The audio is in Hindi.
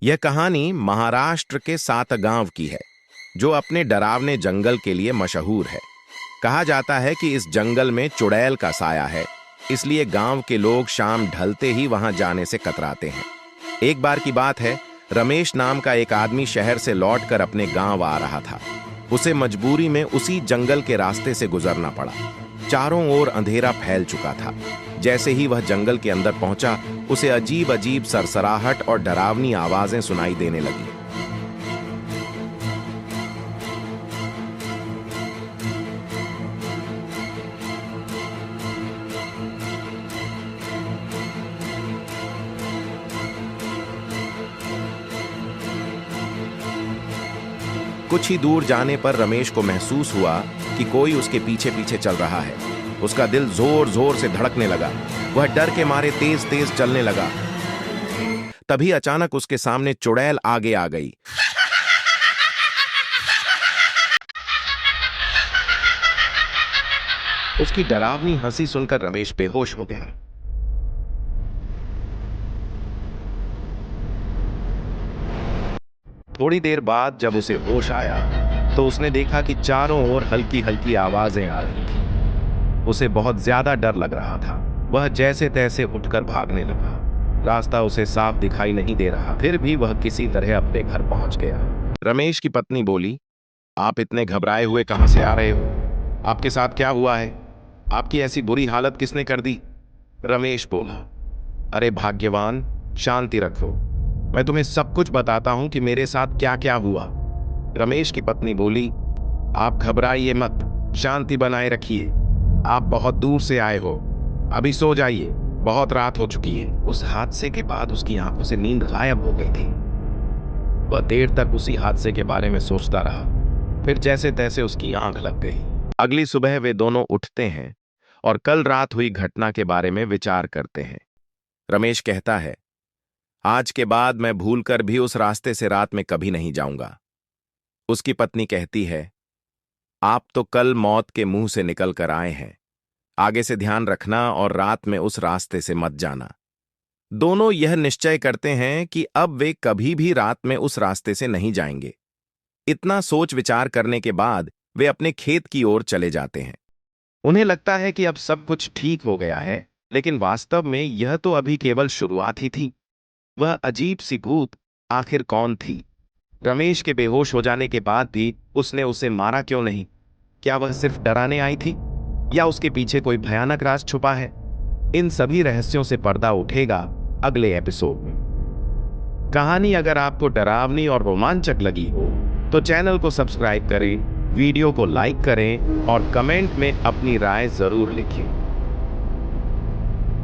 यह कहानी महाराष्ट्र के सातगांव की है, जो अपने डरावने जंगल के लिए मशहूर है। कहा जाता है कि इस जंगल में चुड़ैल का साया है, इसलिए गांव के लोग शाम ढलते ही वहां जाने से कतराते हैं। एक बार की बात है, रमेश नाम का एक आदमी शहर से लौटकर अपने गांव आ रहा था। उसे मजबूरी में उसी जंगल के रास्ते से गुजरना पड़ा। चारों ओर अंधेरा फैल चुका था। जैसे ही वह जंगल के अंदर पहुंचा, उसे अजीब अजीब सरसराहट और डरावनी आवाजें सुनाई देने लगी। कुछ ही दूर जाने पर रमेश को महसूस हुआ कि कोई उसके पीछे पीछे चल रहा है। उसका दिल जोर जोर से धड़कने लगा। वह डर के मारे तेज तेज चलने लगा। तभी अचानक उसके सामने चुड़ैल आगे आ गई। उसकी डरावनी हंसी सुनकर रमेश बेहोश हो गया। थोड़ी देर बाद जब उसे होश आया तो उसने देखा कि चारों ओर हल्की हल्की आवाजें आ रही थी। उसे बहुत ज्यादा डर लग रहा था। वह जैसे तैसे उठकर भागने लगा। रास्ता उसे साफ दिखाई नहीं दे रहा, फिर भी वह किसी तरह अपने घर पहुंच गया। रमेश की पत्नी बोली, आप इतने घबराए हुए कहां से आ रहे हो? आपके साथ क्या हुआ है? आपकी ऐसी बुरी हालत किसने कर दी? रमेश बोला, अरे भाग्यवान, शांति रखो, मैं तुम्हें सब कुछ बताता हूं कि मेरे साथ क्या क्या हुआ। रमेश की पत्नी बोली, आप घबराइए मत, शांति बनाए रखिए। आप बहुत दूर से आए हो, अभी सो जाइए, बहुत रात हो चुकी है। उस हादसे के बाद उसकी आंखों से नींद गायब हो गई थी। वह देर तक उसी हादसे के बारे में सोचता रहा। फिर जैसे तैसे उसकी आंख लग गई। अगली सुबह वे दोनों उठते हैं और कल रात हुई घटना के बारे में विचार करते हैं। रमेश कहता है, आज के बाद मैं भूलकर भी उस रास्ते से रात में कभी नहीं जाऊंगा। उसकी पत्नी कहती है, आप तो कल मौत के मुंह से निकल कर आए हैं, आगे से ध्यान रखना और रात में उस रास्ते से मत जाना। दोनों यह निश्चय करते हैं कि अब वे कभी भी रात में उस रास्ते से नहीं जाएंगे। इतना सोच विचार करने के बाद वे अपने खेत की ओर चले जाते हैं। उन्हें लगता है कि अब सब कुछ ठीक हो गया है, लेकिन वास्तव में यह तो अभी केवल शुरुआत ही थी। वह अजीब सी भूत आखिर कौन थी? रमेश के बेहोश हो जाने के बाद भी उसने उसे मारा क्यों नहीं? क्या वह सिर्फ डराने आई थी, या उसके पीछे कोई भयानक राज छुपा है? इन सभी रहस्यों से पर्दा उठेगा अगले एपिसोड में। कहानी अगर आपको डरावनी और रोमांचक लगी हो तो चैनल को सब्सक्राइब करें, वीडियो को लाइक करें और कमेंट में अपनी राय जरूर लिखें।